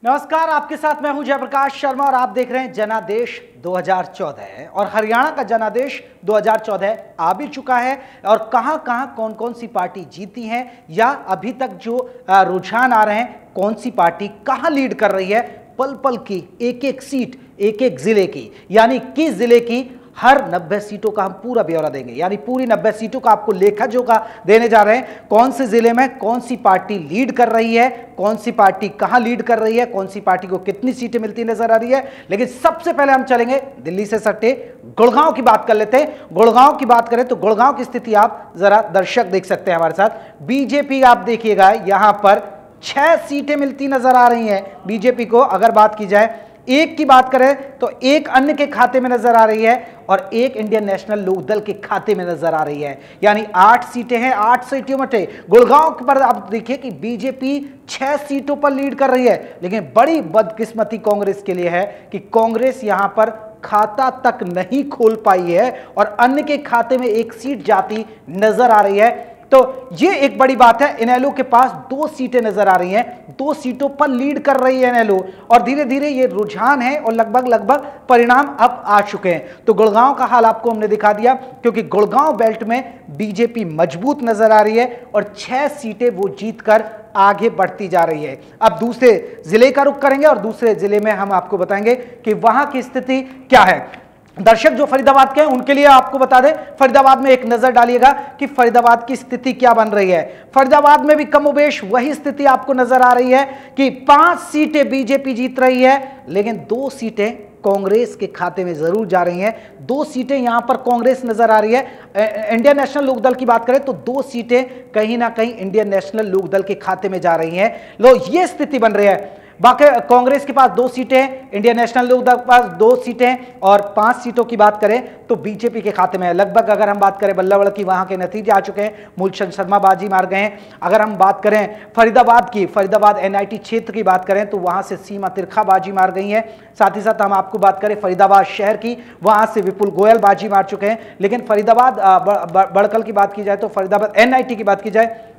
नमस्कार, आपके साथ मैं हूं जयप्रकाश शर्मा और आप देख रहे हैं जनादेश 2014 और हरियाणा का जनादेश 2014 आ भी चुका है। और कहां कहां कौन कौन सी पार्टी जीती हैं या अभी तक जो रुझान आ रहे हैं, कौन सी पार्टी कहां लीड कर रही है, पल पल की एक एक सीट एक एक जिले की, यानी किस जिले की हर 90 सीटों का हम पूरा ब्यौरा देंगे। यानी पूरी 90 सीटों का आपको लेखा जोखा देने जा रहे हैं। कौन से जिले में कौन सी पार्टी लीड कर रही है, कौन सी पार्टी कहां लीड कर रही है, कौन सी पार्टी को कितनी सीटें मिलती नजर आ रही है। लेकिन सबसे पहले हम चलेंगे दिल्ली से सटे गुड़गांव की बात कर लेते हैं। गुड़गांव की बात करें तो गुड़गांव की स्थिति आप जरा दर्शक देख सकते हैं हमारे साथ। बीजेपी आप देखिएगा यहां पर 6 सीटें मिलती नजर आ रही हैं बीजेपी को। अगर बात की जाए एक की बात करें तो एक अन्य के खाते में नजर आ रही है और एक इंडियन नेशनल लोकदल के खाते में नजर आ रही है। यानी 8 सीटें हैं। 8 सीटों में गुड़गांव पर आप देखिए कि बीजेपी 6 सीटों पर लीड कर रही है। लेकिन बड़ी बदकिस्मती कांग्रेस के लिए है कि कांग्रेस यहां पर खाता तक नहीं खोल पाई है और अन्य के खाते में एक सीट जाती नजर आ रही है। तो ये एक बड़ी बात है। इनेलो के पास 2 सीटें नजर आ रही हैं, 2 सीटों पर लीड कर रही है इनेलो और धीरे धीरे ये रुझान है और लगभग परिणाम अब आ चुके हैं। तो गुड़गांव का हाल आपको हमने दिखा दिया क्योंकि गुड़गांव बेल्ट में बीजेपी मजबूत नजर आ रही है और 6 सीटें वो जीतकर आगे बढ़ती जा रही है। अब दूसरे जिले का रुख करेंगे और दूसरे जिले में हम आपको बताएंगे कि वहां की स्थिति क्या है। दर्शक जो फरीदाबाद के हैं उनके लिए आपको बता दें, फरीदाबाद में एक नजर डालिएगा कि फरीदाबाद की स्थिति क्या बन रही है। फरीदाबाद में भी कमोबेश वही स्थिति आपको नजर आ रही है कि 5 सीटें बीजेपी जीत रही है, लेकिन 2 सीटें कांग्रेस के खाते में जरूर जा रही हैं। 2 सीटें यहां पर कांग्रेस नजर आ रही है। इंडियन नेशनल लोकदल की बात करें तो 2 सीटें कहीं ना कहीं इंडियन नेशनल लोकदल के खाते में जा रही हैं। लो ये स्थिति बन रही है। बाकी कांग्रेस के पास 2 सीटें, इंडियन नेशनल लोकदल के पास 2 सीटें और 5 सीटों की बात करें तो बीजेपी के खाते में है। लगभग अगर हम बात करें बल्लभगढ़ की, वहां के नतीजे आ चुके हैं। मूलचंद शर्मा बाजी मार गए हैं। अगर हम बात करें फरीदाबाद की, फरीदाबाद एनआईटी क्षेत्र की बात करें तो वहां से सीमा तिरखा बाजी मार गई है। साथ ही साथ हम आपको बात करें फरीदाबाद शहर की, वहां से विपुल गोयल बाजी मार चुके हैं। लेकिन फरीदाबाद बड़कल की बात की जाए तो फरीदाबाद एनआईटी की बात की जाए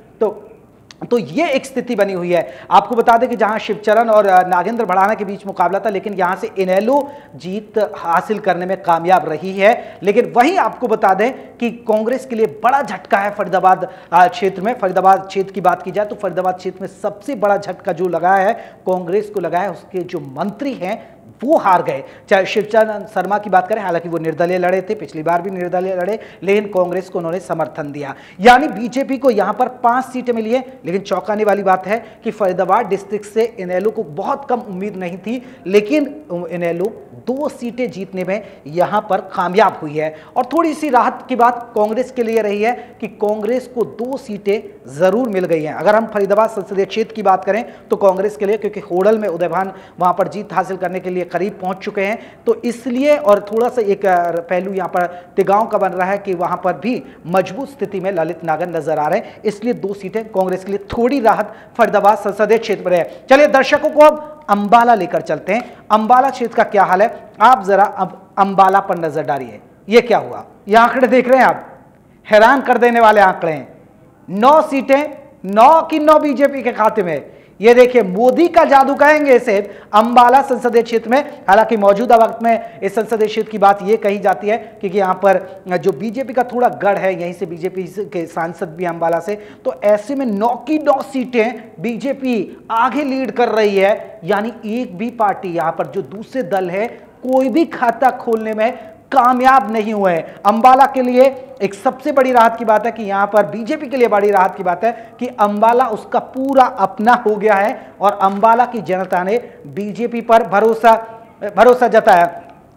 तो ये एक स्थिति बनी हुई है। आपको बता दें कि जहां शिवचरण और नागेंद्र भड़ाना के बीच मुकाबला था, लेकिन यहां से इनेलो जीत हासिल करने में कामयाब रही है। लेकिन वहीं आपको बता दें कि कांग्रेस के लिए बड़ा झटका है फरीदाबाद क्षेत्र में। फरीदाबाद क्षेत्र की बात की जाए तो फरीदाबाद क्षेत्र में सबसे बड़ा झटका जो लगा है, कांग्रेस को लगा है, उसके जो मंत्री हैं वो हार गए। चाहे शिवचरण शर्मा की बात करें, हालांकि वो निर्दलीय लड़े थे, पिछली बार भी निर्दलीय लड़े, लेकिन कांग्रेस को उन्होंने समर्थन दिया। यानी बीजेपी को यहां पर 5 सीटें मिली है। लेकिन चौंकाने वाली बात है कि फरीदाबाद डिस्ट्रिक्ट से इनेलो को बहुत कम उम्मीद नहीं थी, लेकिन इनेलो 2 सीटें जीतने में यहां पर कामयाब हुई है। और थोड़ी सी राहत की बात कांग्रेस के लिए रही है कि कांग्रेस को 2 सीटें जरूर मिल गई हैं। अगर हम फरीदाबाद संसदीय क्षेत्र की बात करें तो कांग्रेस के लिए, क्योंकि होडल में उदयभान वहां पर जीत हासिल करने के लिए करीब पहुंच चुके हैं, तो इसलिए और थोड़ा सा एक पहलू यहां पर तिगांव का बन रहा है कि वहां पर भी मजबूत स्थिति में ललित नागर नजर आ रहे हैं। इसलिए 2 सीटें कांग्रेस के लिए, थोड़ी राहत फरीदाबाद संसदीय क्षेत्र में है। चलिए दर्शकों को अब अंबाला लेकर चलते हैं। अंबाला क्षेत्र का क्या हाल है, आप जरा अब अंबाला पर नजर डालिए। ये क्या हुआ, ये आंकड़े देख रहे हैं आप, हैरान कर देने वाले आंकड़े हैं। 9 सीटें, 9 की 9 बीजेपी के खाते में। ये देखिए, मोदी का जादू कहेंगे इसे अंबाला संसदीय क्षेत्र में। हालांकि मौजूदा वक्त में इस संसदीय क्षेत्र की बात ये कही जाती है क्योंकि यहाँ पर जो बीजेपी का थोड़ा गढ़ है, यहीं से बीजेपी के सांसद भी अंबाला से, तो ऐसे में 9 की 9 सीटें बीजेपी आगे लीड कर रही है। यानी एक भी पार्टी यहाँ पर जो दूसरे दल है, कोई भी खाता खोलने में कामयाब नहीं हुए हैं। अंबाला के लिए एक सबसे बड़ी राहत की बात है कि यहां पर बीजेपी के लिए बड़ी राहत की बात है कि अंबाला उसका पूरा अपना हो गया है और अंबाला की जनता ने बीजेपी पर भरोसा जताया।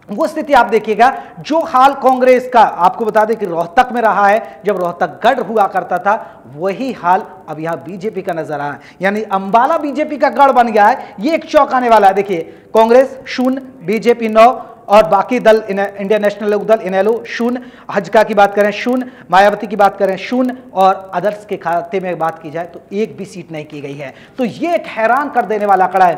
वो स्थिति आप देखिएगा जो हाल कांग्रेस का, आपको बता दें कि रोहतक में रहा है, जब रोहतक गढ़ हुआ करता था, वही हाल अब यहां बीजेपी का नजर आ रहा है। यानी अंबाला बीजेपी का गढ़ बन गया है। ये एक चौंकाने वाला है। देखिए, कांग्रेस 0, बीजेपी 9 और बाकी दल इंडियन नेशनल लोकदल इनेलो 0, हजका की बात करें 0, मायावती की बात करें 0 और अदर्स के खाते में बात की जाए तो एक भी सीट नहीं की गई है। तो ये एक हैरान कर देने वाला आंकड़ा है।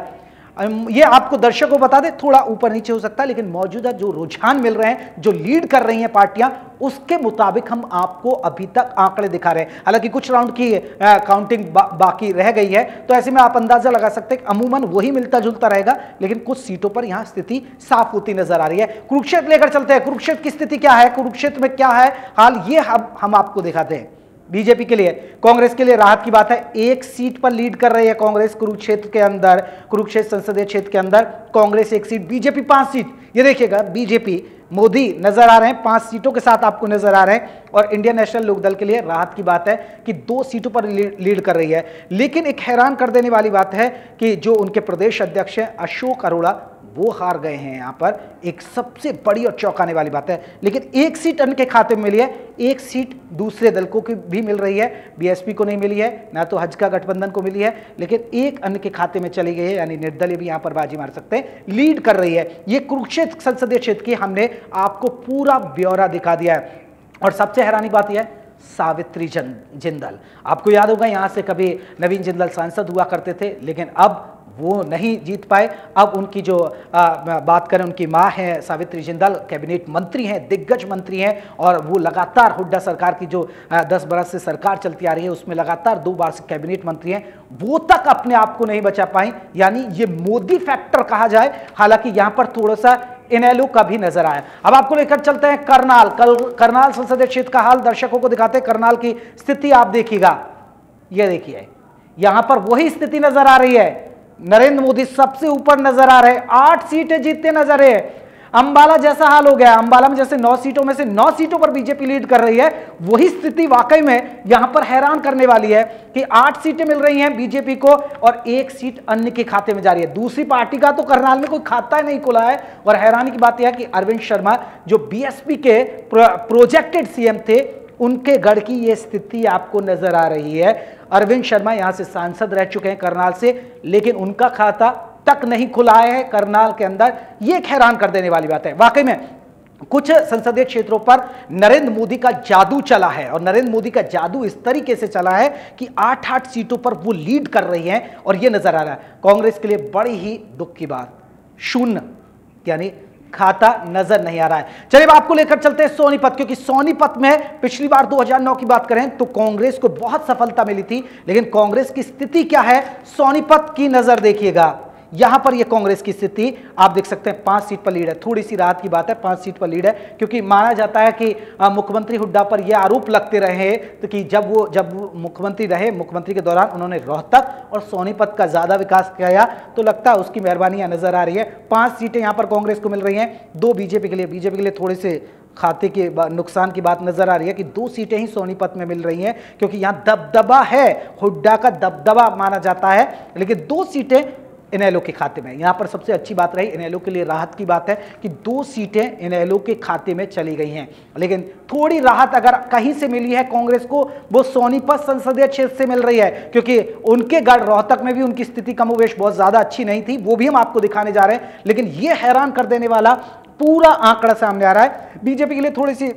ये आपको दर्शकों बता दें, थोड़ा ऊपर नीचे हो सकता है, लेकिन मौजूदा जो रुझान मिल रहे हैं, जो लीड कर रही हैं पार्टियां, उसके मुताबिक हम आपको अभी तक आंकड़े दिखा रहे हैं। हालांकि कुछ राउंड की काउंटिंग बाकी रह गई है, तो ऐसे में आप अंदाजा लगा सकते हैं कि अमूमन वही मिलता जुलता रहेगा, लेकिन कुछ सीटों पर यहां स्थिति साफ होती नजर आ रही है। कुरुक्षेत्र लेकर चलते हैं। कुरुक्षेत्र की स्थिति क्या है, कुरुक्षेत्र में क्या है हाल, ये हम आपको दिखाते हैं। बीजेपी के लिए, कांग्रेस के लिए राहत की बात है, एक सीट पर लीड कर रही है कांग्रेस कुरुक्षेत्र के अंदर। कुरुक्षेत्र संसदीय क्षेत्र के अंदर कांग्रेस एक सीट, बीजेपी 5 सीट। ये देखिएगा, बीजेपी मोदी नजर आ रहे हैं 5 सीटों के साथ आपको नजर आ रहे हैं। और इंडियन नेशनल लोकदल के लिए राहत की बात है कि 2 सीटों पर लीड कर रही है। लेकिन एक हैरान कर देने वाली बात है कि जो उनके प्रदेश अध्यक्ष हैं अशोक अरोड़ा, वो हार गए हैं यहां पर। एक सबसे बड़ी और चौंकाने वाली बात है। लेकिन एक सीट अन्य के खाते में मिली है, एक सीट दूसरे दल को भी मिल रही है। बीएसपी को नहीं मिली है, ना तो हज का गठबंधन को मिली है, लेकिन एक अन्य के खाते में चली गई है, यानी निर्दलीय भी यहां पर बाजी मार सकते हैं, लीड कर रही है। ये कुरुक्षेत्र संसदीय क्षेत्र की हमने आपको पूरा ब्यौरा दिखा दिया है। और सबसे हैरानी बात यह है, सावित्री जिंदल, आपको याद होगा यहां से कभी नवीन जिंदल सांसद हुआ करते थे, लेकिन अब वो नहीं जीत पाए। अब उनकी जो बात करें, उनकी मां है सावित्री जिंदल, कैबिनेट मंत्री हैं, दिग्गज मंत्री हैं, और वो लगातार हुड्डा सरकार की जो 10 बरस से सरकार चलती आ रही है, उसमें लगातार 2 बार से कैबिनेट मंत्री हैं, वो तक अपने आप को नहीं बचा पाई। यानी ये मोदी फैक्टर कहा जाए। हालांकि यहां पर थोड़ा सा इनेलो का भी नजर आया। अब आपको लेकर चलते हैं करनाल। करनाल संसदीय क्षेत्र का हाल दर्शकों को दिखाते हैं। करनाल की स्थिति आप देखिएगा, ये देखिए, यहां पर वही स्थिति नजर आ रही है। नरेंद्र मोदी सबसे ऊपर नजर आ रहे, 8 सीटें जीतते नजर है। अंबाला जैसा हाल हो गया, अंबाला में जैसे 9 सीटों में से 9 सीटों पर बीजेपी लीड कर रही है, वही स्थिति वाकई में यहां पर हैरान करने वाली है कि 8 सीटें मिल रही हैं बीजेपी को और 1 सीट अन्य के खाते में जा रही है। दूसरी पार्टी का तो करनाल में कोई खाता ही नहीं खुला है। और हैरानी की बात यह है कि अरविंद शर्मा, जो बीएसपी के प्रोजेक्टेड सीएम थे, उनके गढ़ की यह स्थिति आपको नजर आ रही है। अरविंद शर्मा यहां से सांसद रह चुके हैं करनाल से, लेकिन उनका खाता तक नहीं खुला है करनाल के अंदर। यह एक हैरान कर देने वाली बात है। वाकई में कुछ संसदीय क्षेत्रों पर नरेंद्र मोदी का जादू चला है, और नरेंद्र मोदी का जादू इस तरीके से चला है कि 8-8 सीटों पर वो लीड कर रही हैं, और यह नजर आ रहा है। कांग्रेस के लिए बड़ी ही दुख की बात, 0, यानी खाता नजर नहीं आ रहा है। चलिए आपको लेकर चलते हैं सोनीपत, क्योंकि सोनीपत में पिछली बार 2009 की बात करें तो कांग्रेस को बहुत सफलता मिली थी, लेकिन कांग्रेस की स्थिति क्या है, सोनीपत की नजर देखिएगा। यहां पर यह कांग्रेस की स्थिति आप देख सकते हैं, 5 सीट पर लीड है। थोड़ी सी राहत की बात है, 5 सीट पर लीड है, क्योंकि माना जाता है कि मुख्यमंत्री हुड्डा पर यह आरोप लगते रहे तो कि जब वो मुख्यमंत्री रहे, मुख्यमंत्री के दौरान उन्होंने रोहतक और सोनीपत का ज्यादा विकास किया, तो लगता है उसकी मेहरबानियां नजर आ रही है। 5 सीटें यहां पर कांग्रेस को मिल रही हैं, 2 बीजेपी के लिए। बीजेपी के लिए थोड़े से खाते के नुकसान की बात नजर आ रही है कि 2 सीटें ही सोनीपत में मिल रही हैं, क्योंकि यहां दबदबा है, हुड्डा का दबदबा माना जाता है, लेकिन 2 सीटें इनेलो के खाते में। यहां पर सबसे अच्छी बात रही, इनेलो के लिए राहत की बात है कि 2 सीटें इनेलो के खाते में चली गई हैं। लेकिन थोड़ी राहत अगर कहीं से मिली है कांग्रेस को, वो सोनीपत संसदीय क्षेत्र से मिल रही है, क्योंकि उनके गढ़ रोहतक में भी उनकी स्थिति कमोवेश बहुत ज्यादा अच्छी नहीं थी, वो भी हम आपको दिखाने जा रहे हैं। लेकिन यह हैरान कर देने वाला पूरा आंकड़ा सामने आ रहा है। बीजेपी के लिए थोड़ी सी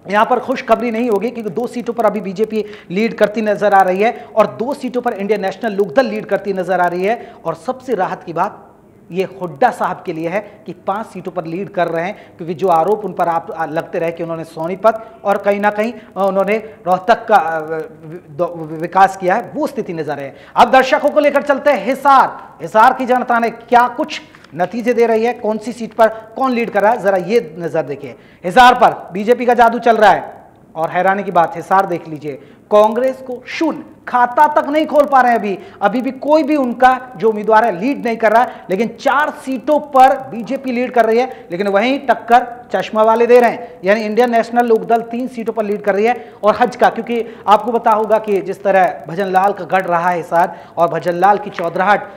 यहां पर खुशखबरी नहीं होगी, क्योंकि 2 सीटों पर अभी बीजेपी लीड करती नजर आ रही है, और 2 सीटों पर इंडियन नेशनल लोकदल लीड करती नजर आ रही है। और सबसे राहत की बात ये हुड्डा साहब के लिए है कि 5 सीटों पर लीड कर रहे हैं, क्योंकि जो आरोप उन पर आप लगते रहे कि उन्होंने सोनीपत और कहीं ना कहीं उन्होंने रोहतक का विकास किया है, वो स्थिति नजर है। अब दर्शकों को लेकर चलते हैं हिसार। हिसार की जनता ने क्या कुछ नतीजे दे रही है, कौन सी सीट पर कौन लीड कर रहा है, जरा ये नजर देखिए। हिसार पर बीजेपी का जादू चल रहा है, और हैरानी की बात, हिसार देख लीजिए, कांग्रेस को 0, खाता तक नहीं खोल पा रहे हैं। अभी भी कोई भी उनका जो उम्मीदवार है लीड नहीं कर रहा है, लेकिन 4 सीटों पर बीजेपी लीड कर रही है, लेकिन वहीं टक्कर चश्मा वाले दे रहे हैं, यानी इंडियन नेशनल लोकदल 3 सीटों पर लीड कर रही है। और हज का, क्योंकि आपको पता होगा कि जिस तरह भजनलाल का गढ़ रहा है हिसार, और भजनलाल की चौधराहट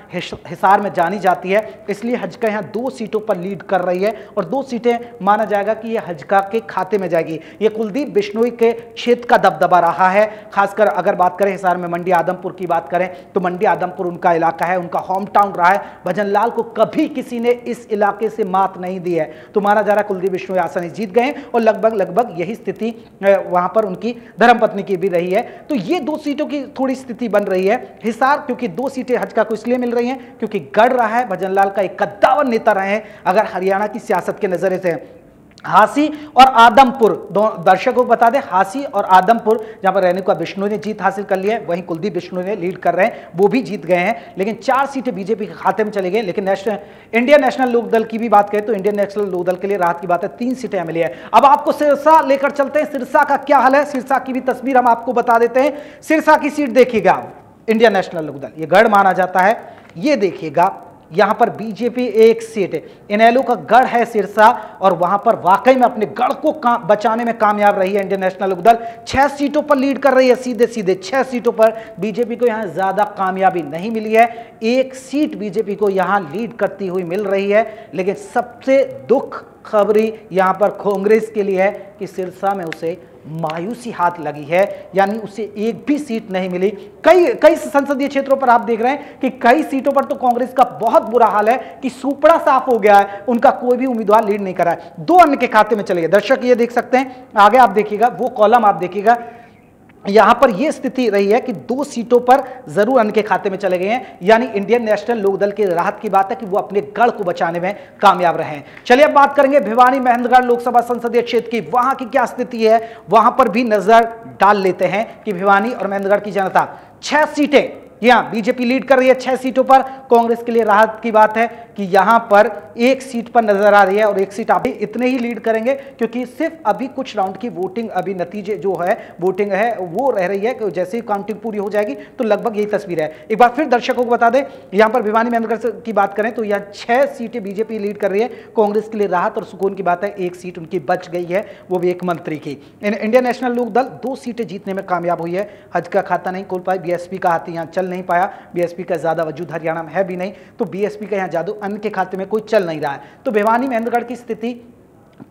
हिसार में जानी जाती है, इसलिए हज का यहाँ 2 सीटों पर लीड कर रही है, और 2 सीटें माना जाएगा कि यह हज का के खाते में जाएगी। यह कुलदीप बिश्नोई के क्षेत्र का दबदबा रहा है। खासकर अगर बात करें हिसार में मंडी आदमपुर की बात करें तो मंडी आदमपुर उनका इलाका है, उनका होम टाउन रहा है। भजनलाल को कभी किसी ने इस इलाके से मात नहीं दी है। तो माना जा रहा कुलदीप बिश्नोई आसानी जीत गए और लगभग यही स्थिति वहां पर उनकी धर्मपत्नी की भी रही है। तो ये 2 सीटों की थोड़ी स्थिति बन रही है। हिसार क्योंकि 2 सीटें हजका को इसलिए मिल रही हैं क्योंकि गढ़ रहा है, भजनलाल का एक कद्दावर नेता रहे हैं अगर हरियाणा की सियासत के नजरिए से। हांसी और आदमपुर, दर्शकों को बता दें, हांसी और आदमपुर जहां पर रेणुका बिश्नोई ने जीत हासिल कर ली है, वहीं कुलदीप बिश्नोई ने लीड कर रहे हैं, वो भी जीत गए हैं। लेकिन 4 सीटें बीजेपी के खाते में चले गए। लेकिन इंडियन नेशनल लोकदल की भी बात करें तो इंडियन नेशनल लोकदल के लिए राहत की बात है, 3 सीटें मिली है। अब आपको सिरसा लेकर चलते हैं। सिरसा का क्या हाल है, सिरसा की भी तस्वीर हम आपको बता देते हैं। सिरसा की सीट देखिएगा, इंडियन नेशनल लोकदल, ये गढ़ माना जाता है। ये देखिएगा यहां पर बीजेपी 1 सीट, इनेलो का गढ़ है सिरसा, और वहां पर वाकई में अपने गढ़ को बचाने में कामयाब रही है इंडियन नेशनल लोकदल। 6 सीटों पर लीड कर रही है, सीधे 6 सीटों पर। बीजेपी को यहां ज्यादा कामयाबी नहीं मिली है, 1 सीट बीजेपी को यहां लीड करती हुई मिल रही है। लेकिन सबसे दुख खबरी यहां पर कांग्रेस के लिए है कि सिरसा में उसे मायूसी हाथ लगी है, यानी उसे एक भी सीट नहीं मिली। कई संसदीय क्षेत्रों पर आप देख रहे हैं कि कई सीटों पर तो कांग्रेस का बहुत बुरा हाल है कि सुपड़ा साफ हो गया है, उनका कोई भी उम्मीदवार लीड नहीं कर रहा है। 2 अन्य के खाते में चले गए। दर्शक ये देख सकते हैं, आगे आप देखिएगा वो कॉलम आप देखिएगा, यहां पर यह स्थिति रही है कि 2 सीटों पर जरूर अन्य के खाते में चले गए हैं, यानी इंडियन नेशनल लोकदल की राहत की बात है कि वो अपने गढ़ को बचाने में कामयाब रहे हैं। चलिए अब बात करेंगे भिवानी महेंद्रगढ़ लोकसभा संसदीय क्षेत्र की, वहां की क्या स्थिति है, वहां पर भी नजर डाल लेते हैं कि भिवानी और महेंद्रगढ़ की जनता 6 सीटें यहां बीजेपी लीड कर रही है, 6 सीटों पर। कांग्रेस के लिए राहत की बात है कि यहां पर 1 सीट पर नजर आ रही है, और 1 सीट अभी इतने ही लीड करेंगे क्योंकि सिर्फ अभी कुछ राउंड की वोटिंग, अभी नतीजे जो है वोटिंग है वो रह रही है कि जैसे ही काउंटिंग पूरी हो जाएगी तो लगभग यही तस्वीर है। एक बार फिर दर्शकों को बता दें, यहां पर भिवानी महेंद्रगढ़ की बात करें तो यहां 6 सीटें बीजेपी लीड कर रही है। कांग्रेस के लिए राहत और सुकून की बात है, 1 सीट उनकी बच गई है, वो भी एक मंत्री की। इंडियन नेशनल लोकदल 2 सीटें जीतने में कामयाब हुई है, हज का खाता नहीं खोल पाई, बीएसपी का हाथी यहां चल नहीं पाया, बीएसपी का ज्यादा वजूद हरियाणा में है भी नहीं, तो बीएसपी का यहां जादू अन्य के खाते में कोई चल नहीं रहा है। तो भिवानी महेंद्रगढ़ की स्थिति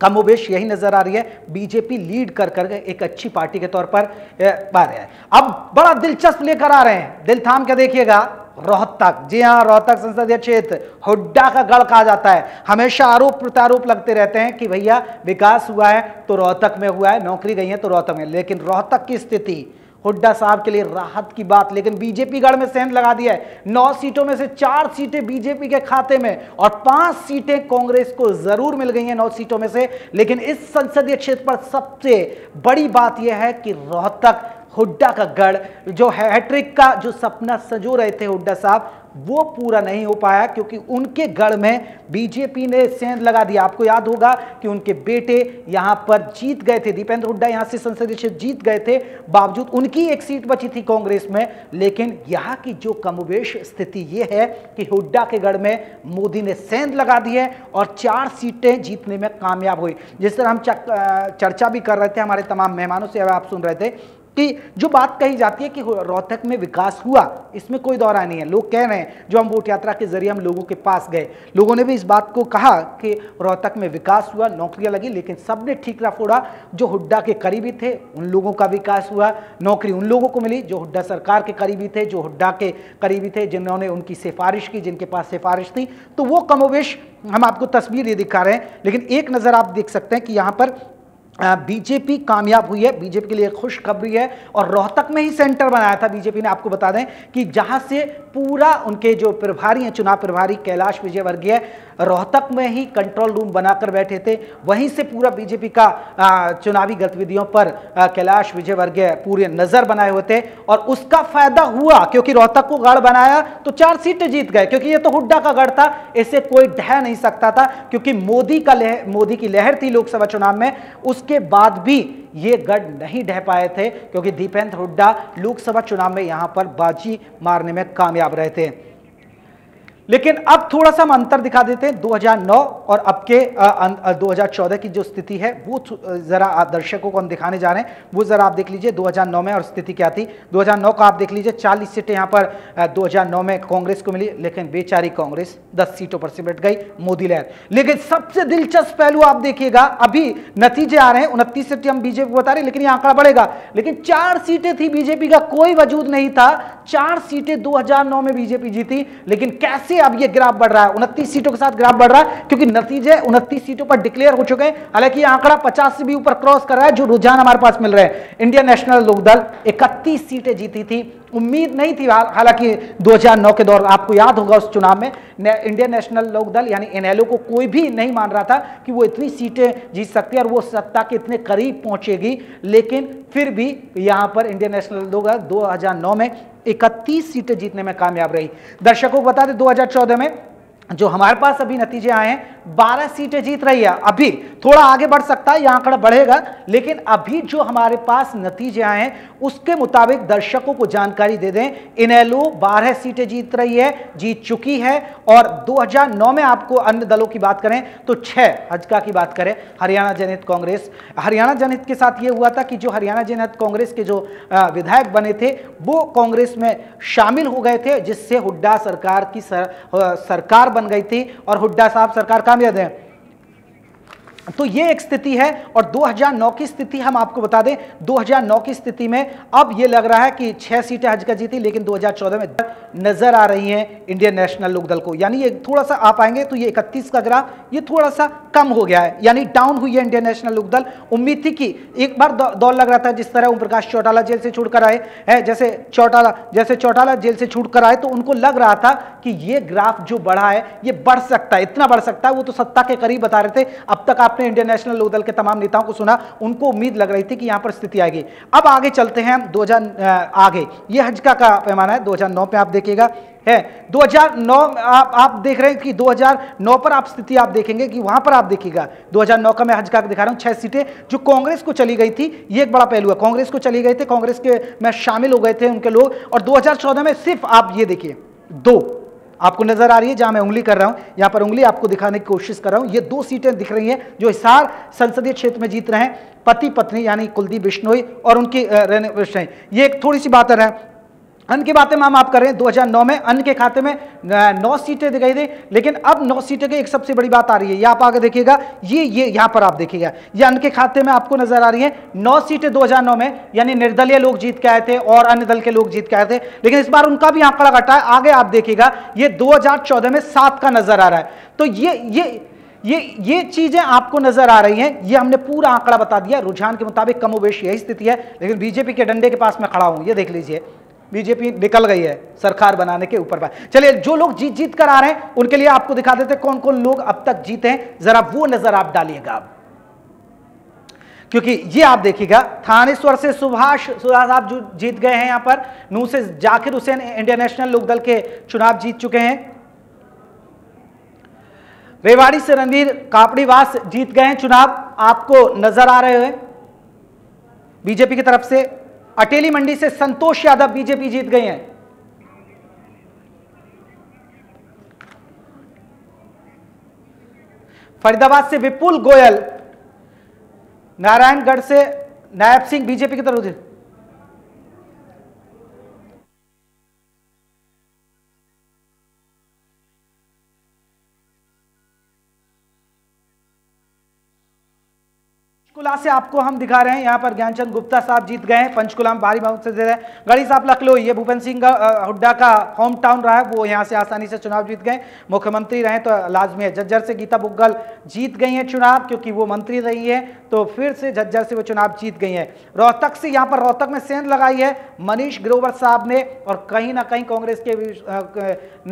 कमोबेश यही नजर आ रही है, बीजेपी लीड कर एक अच्छी पार्टी के तौर पर आ रहा है। अब बड़ा दिलचस्प लेकर आ रहे हैं, दिल थाम के देखिएगा, रोहतक। जी हां, रोहतक संसदीय क्षेत्र हुड्डा का गढ़ कहा जाता है। हमेशा आरोप प्रत्यारोप लगते रहते हैं कि भैया विकास हुआ है तो रोहतक में हुआ है, नौकरी गई है तो रोहतक में, लेकिन रोहतक की स्थिति हुड्डा साहब के लिए राहत की बात। लेकिन बीजेपी गढ़ में सेंध लगा दिया है, 9 सीटों में से 4 सीटें बीजेपी के खाते में और 5 सीटें कांग्रेस को जरूर मिल गई हैं 9 सीटों में से। लेकिन इस संसदीय क्षेत्र पर सबसे बड़ी बात यह है कि रोहतक हुड्डा का गढ़, जो हैट्रिक का जो सपना संजो रहे थे हुड्डा साहब, वो पूरा नहीं हो पाया क्योंकि उनके गढ़ में बीजेपी ने सेंध लगा दिया। आपको याद होगा कि उनके बेटे यहां पर जीत गए थे, दीपेंद्र हुड्डा यहां से संसदीय क्षेत्र जीत गए थे, बावजूद उनकी 1 सीट बची थी कांग्रेस में। लेकिन यहां की जो कमोबेश स्थिति ये है कि हुड्डा के गढ़ में मोदी ने सेंध लगा दी है और 4 सीटें जीतने में कामयाब हुई। जिस तरह हम चर्चा भी कर रहे थे हमारे तमाम मेहमानों से, आप सुन रहे थे कि जो बात कही जाती है कि रोहतक में विकास हुआ, इसमें कोई दौरा नहीं है। लोग कह रहे हैं, जो हम वोट यात्रा के जरिए हम लोगों के पास गए, लोगों ने भी इस बात को कहा कि रोहतक में विकास हुआ, नौकरियां लगी, लेकिन सबने ठीकरा फोड़ा जो हुड्डा के करीबी थे उन लोगों का विकास हुआ, नौकरी उन लोगों को मिली जो हुड्डा सरकार के करीबी थे, जो हुड्डा के करीबी थे, जिन्होंने उनकी सिफारिश की, जिनके पास सिफारिश थी। तो वो कमोवेश हम आपको तस्वीर ये दिखा रहे हैं। लेकिन एक नज़र आप देख सकते हैं कि यहाँ पर बीजेपी कामयाब हुई है, बीजेपी के लिए खुशखबरी है, और रोहतक में ही सेंटर बनाया था बीजेपी ने। आपको बता दें कि जहां से पूरा उनके जो प्रभारी हैं, चुनाव प्रभारी कैलाश विजयवर्गीय, रोहतक में ही कंट्रोल रूम बनाकर बैठे थे, वहीं से पूरा बीजेपी का चुनावी गतिविधियों पर कैलाश विजयवर्गीय पूरे नजर बनाए हुए थे। और उसका फायदा हुआ क्योंकि रोहतक को गढ़ बनाया तो 4 सीटें जीत गए, क्योंकि ये तो हुड्डा का गढ़ था, इसे कोई ढह नहीं सकता था, क्योंकि मोदी की लहर थी लोकसभा चुनाव में। उसके बाद भी ये गढ़ नहीं ढह पाए थे क्योंकि दीपेंद्र हुड्डा लोकसभा चुनाव में यहां पर बाजी मारने में कामयाब रहे थे। लेकिन अब थोड़ा सा हम अंतर दिखा देते हैं 2009 और अब के 2014 की जो स्थिति है वो जरा दर्शकों को हम दिखाने जा रहे हैं। वो जरा आप देख लीजिए 2009 में और स्थिति क्या थी। 2009 का आप देख लीजिए 40 सीटें यहां पर 2009 में कांग्रेस को मिली, लेकिन बेचारी कांग्रेस 10 सीटों पर सिमट गई, मोदी लहर। लेकिन सबसे दिलचस्प पहलू आप देखिएगा, अभी नतीजे आ रहे हैं, 29 सीटें हम बीजेपी को बता रहे हैं, लेकिन यह आंकड़ा बढ़ेगा। लेकिन 4 सीटें थी, बीजेपी का कोई वजूद नहीं था, 4 सीटें 2009 में बीजेपी जीती। लेकिन कैसे अब यह ग्राफ बढ़ रहा है, 29 सीटों के साथ ग्राफ बढ़ रहा है, क्योंकि नतीजे 29 सीटों पर डिक्लेयर हो चुके हैं। हालांकि यह आंकड़ा 50 से भी ऊपर क्रॉस कर रहा है, जो रुझान हमारे पास मिल रहे हैं। इंडियन नेशनल लोकदल 31 सीटें जीती थी, उम्मीद नहीं थी। हालांकि 2009 के दौर आपको याद होगा, उस चुनाव में इंडियन नेशनल लोकदल यानी एनएलओ को कोई भी नहीं मान रहा था कि वो इतनी सीटें जीत सकती है और वो सत्ता के इतने करीब पहुंचेगी। लेकिन फिर भी यहां पर इंडियन नेशनल लोकदल 2009 में 31 सीटें जीतने में कामयाब रही। दर्शकों को बता दें 2014 में जो हमारे पास अभी नतीजे आए हैं 12 सीटें जीत रही है। अभी थोड़ा आगे बढ़ सकता है, यह आंकड़ा बढ़ेगा, लेकिन अभी जो हमारे पास नतीजे आए हैं उसके मुताबिक दर्शकों को जानकारी दे दें, इनेलो 12 सीटें जीत रही है, जीत चुकी है। और 2009 में आपको अन्य दलों की बात करें तो 6, हजका की बात करें हरियाणा जनहित कांग्रेस, हरियाणा जनहित के साथ यह हुआ था कि जो हरियाणा जनहित कांग्रेस के जो विधायक बने थे वो कांग्रेस में शामिल हो गए थे, जिससे हुड्डा सरकार की सरकार बन गई थी और हुड्डा साहब सरकार कामयाब है। तो ये एक स्थिति है। और 2009 की स्थिति हम आपको बता दें, 2009 की स्थिति में अब ये लग रहा है कि 6 सीटें हजका जीती, लेकिन 2014 में नजर आ रही हैं इंडियन नेशनल लोकदल को। यानी ये थोड़ा सा आप आएंगे तो ये 31 का ग्राफ ये थोड़ा सा कम हो गया है, यानी डाउन हुई है इंडियन नेशनल लोकदल। उम्मीद थी कि एक बार दौर लग रहा था, जिस तरह ओम प्रकाश चौटाला जेल से छूटकर आए हैं, जैसे चौटाला जेल से छूटकर आए, तो उनको लग रहा था कि ये ग्राफ जो बढ़ा है ये बढ़ सकता है, इतना बढ़ सकता है। वो तो सत्ता के करीब बता रहे थे। अब तक आपने इंडियन नेशनल लोकदल के तमाम नेताओं को सुना, उनको उम्मीद लग रही थी कि यहां पर स्थिति आएगी। अब आगे चलते हैं 2000 आगे, ये हजका का पैमाना है 2009 पे आप देखिएगा है 2009 आप देख रहे हैं कि 2009 पर आप स्थिति आप देखेंगे कि वहां पर आप देखिएगा 2009 का मैं हजका दिखा रहा हूं, 6 सीटें जो कांग्रेस को चली गई थी। ये एक बड़ा पहलू है, कांग्रेस को चली गई थी, कांग्रेस के में शामिल हो गए थे उनके लोग। और 2014 में सिर्फ आप ये देखिए 2 आपको नजर आ रही है, जहां मैं उंगली कर रहा हूं, यहां पर उंगली आपको दिखाने की कोशिश कर रहा हूं। ये 2 सीटें दिख रही हैं जो हिसार संसदीय क्षेत्र में जीत रहे हैं, पति पत्नी यानी कुलदीप बिश्नोई और उनकी ये एक थोड़ी सी बात है। अन्य की बातें हम आप कर रहे हैं 2009 में अन्य के खाते में 9 सीटें दी गई थी, लेकिन अब 9 सीटें की एक सबसे बड़ी बात आ रही है, ये आप आगे देखिएगा, ये यहां पर आप देखिएगा, ये अन्य के खाते में आपको नजर आ रही है 9 सीटें 2009 में, यानी निर्दलीय लोग जीत के आए थे और अन्य दल के लोग जीत के आए थे। लेकिन इस बार उनका भी आंकड़ा घटा है। आगे आप देखिएगा ये 2014 में 7 का नजर आ रहा है। तो ये चीजें आपको नजर आ रही हैं। ये हमने पूरा आंकड़ा बता दिया, रुझान के मुताबिक कमोबेश यही स्थिति है। लेकिन बीजेपी के डंडे के पास मैं खड़ा हूं, ये देख लीजिए, बीजेपी निकल गई है सरकार बनाने के ऊपर। चलिए जो लोग जीत कर आ रहे हैं उनके लिए आपको दिखा देते कौन कौन लोग अब तक जीते हैं, जरा वो नजर आप डालिएगा। क्योंकि ये आप देखिएगा थानेश्वर से सुभाष साहब जो जीत गए हैं, यहां पर नूह से जाकिर हुसैन इंडियन नेशनल लोकदल के चुनाव जीत चुके हैं, रेवाड़ी से रणवीर कापड़ीवास जीत गए हैं चुनाव, आपको नजर आ रहे हैं बीजेपी की तरफ से। अटेली मंडी से संतोष यादव बीजेपी जीत गए हैं। फरीदाबाद से विपुल गोयल, नारायणगढ़ से नायब सिंह बीजेपी की तरफ से। पंचकुला से आपको हम दिखा रहे हैं, यहां पर ज्ञानचंद गुप्ता साहब जीत गए हैं, पंचकुला में भारी बहुमत से दे रहे हैं। गढ़ी साहब लखनऊ, ये भूपेंद्र सिंह हुड्डा का होम टाउन रहा है, वो यहां से आसानी से चुनाव जीत गए, मुख्यमंत्री रहे तो लाजमी है। झज्जर से गीता बुग्गल जीत गई हैं चुनाव, क्योंकि वो मंत्री रही है तो फिर से झज्जर से वो चुनाव जीत गई हैं। रोहतक से, यहां पर रोहतक में सेंध लगाई है मनीष ग्रोवर साहब ने, और कहीं ना कहीं कांग्रेस के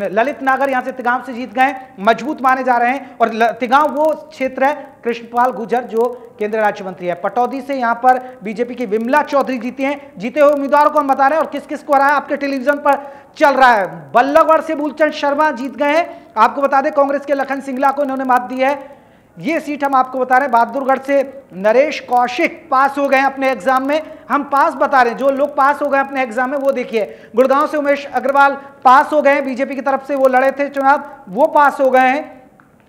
ललित नागर यहां से तिगांव से जीत गए, मजबूत माने जा रहे हैं। और तिगांव वो क्षेत्र है कृष्णपाल गुर्जर जो केंद्रीय राज्य मंत्री है। पटौदी से यहां पर बीजेपी की विमला चौधरी जीती हैं। जीते हुए उम्मीदवारों को हम बता रहे हैं और किस किस को हराया आपके टेलीविजन पर चल रहा है। बल्लभगढ़ से मूलचंद शर्मा जीत गए हैं, आपको बता दें कांग्रेस के लखन सिंगला को इन्होंने मात दी है। ये सीट हम आपको बता रहे हैं, बहादुरगढ़ से नरेश कौशिक पास हो गए हैं अपने एग्जाम में। हम पास बता रहे हैं, जो लोग पास हो गए अपने एग्जाम में वो देखिए। गुड़गांव से उमेश अग्रवाल पास हो गए हैं, बीजेपी की तरफ से वो लड़े थे चुनाव, वो पास हो गए हैं।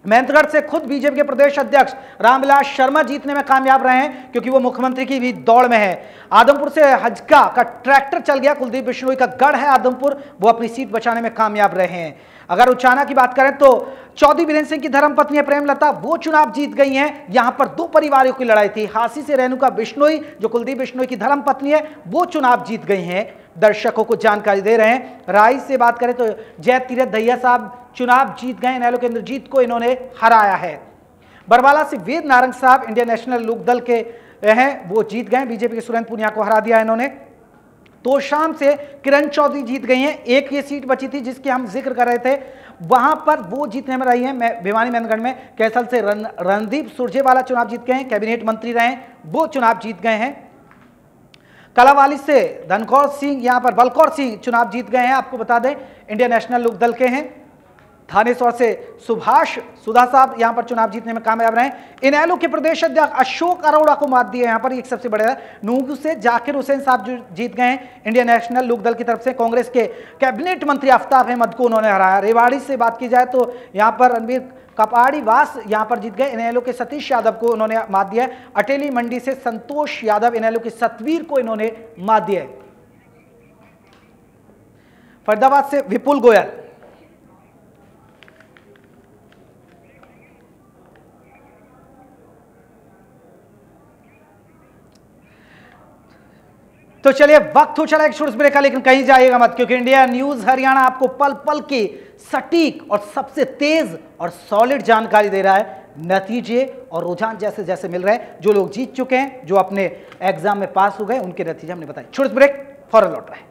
मेहंदगढ़ से खुद बीजेपी के प्रदेश अध्यक्ष रामविलास शर्मा जीतने में कामयाब रहे हैं, क्योंकि वो मुख्यमंत्री की भी दौड़ में है। आदमपुर से हजका का ट्रैक्टर चल गया, कुलदीप बिश्नोई का गढ़ है आदमपुर, वो अपनी सीट बचाने में कामयाब रहे हैं। अगर उचाना की बात करें तो चौधरी वीरेंद्र सिंह की धर्मपत्नी है प्रेमलता, वो चुनाव जीत गई हैं। यहां पर दो परिवारों की लड़ाई थी, हांसी से रेणुका बिश्नोई जो कुलदीप बिश्नोई की धर्मपत्नी है, वो चुनाव जीत गई हैं। दर्शकों को जानकारी दे रहे हैं। राय से बात करें तो जय तीरथ दहिया साहब चुनाव जीत गए, इनेलो के इंद्रजीत को इन्होंने हराया है। बरवाला से वेद नारंग साहब इंडियन नेशनल लोकदल के हैं, वो जीत गए, बीजेपी के सुरेंद्र पुनिया को हरा दिया इन्होंने। तो शाम से किरण चौधरी जीत गई हैं, एक ये सीट बची थी जिसकी हम जिक्र कर रहे थे, वहां पर वो जीतने में रही है। भिवानी मेहंदगढ़ में कैसल से रणदीप सुरजेवाला चुनाव जीत गए हैं, कैबिनेट मंत्री रहे, वो चुनाव जीत गए हैं। कलावाली से धनखौर सिंह, यहां पर बलकौर सिंह चुनाव जीत गए हैं, आपको बता दें इंडियन नेशनल लोकदल के हैं। थानेश्वर से सुभाष सुधा साहब यहां पर चुनाव जीतने में कामयाब रहे। इनेलो के प्रदेश अध्यक्ष अशोक अरोड़ा को मात दिया, यहां पर एक सबसे बड़ा नूंग से जाकिर हुसैन साहब जीत गए हैं इंडियन नेशनल लोकदल की तरफ से। कांग्रेस के कैबिनेट मंत्री आफ्ताब अहमद को उन्होंने हराया। रेवाड़ी से बात की जाए तो यहां पर रणबीर कपाड़ी वास यहां पर जीत गए, इनेलो के सतीश यादव को उन्होंने मात दिया। अटेली मंडी से संतोष यादव इनेलो के सतवीर को इन्होंने मात दिया। फरीदाबाद से विपुल गोयल, तो चलिए वक्त हो चला एक छोटे ब्रेक का, लेकिन कहीं जाइएगा मत, क्योंकि इंडिया न्यूज हरियाणा आपको पल पल की सटीक और सबसे तेज और सॉलिड जानकारी दे रहा है। नतीजे और रुझान जैसे जैसे मिल रहे हैं, जो लोग जीत चुके हैं, जो अपने एग्जाम में पास हो गए, उनके नतीजे हमने बताए। छोटे ब्रेक, फौरन लौट रहे हैं।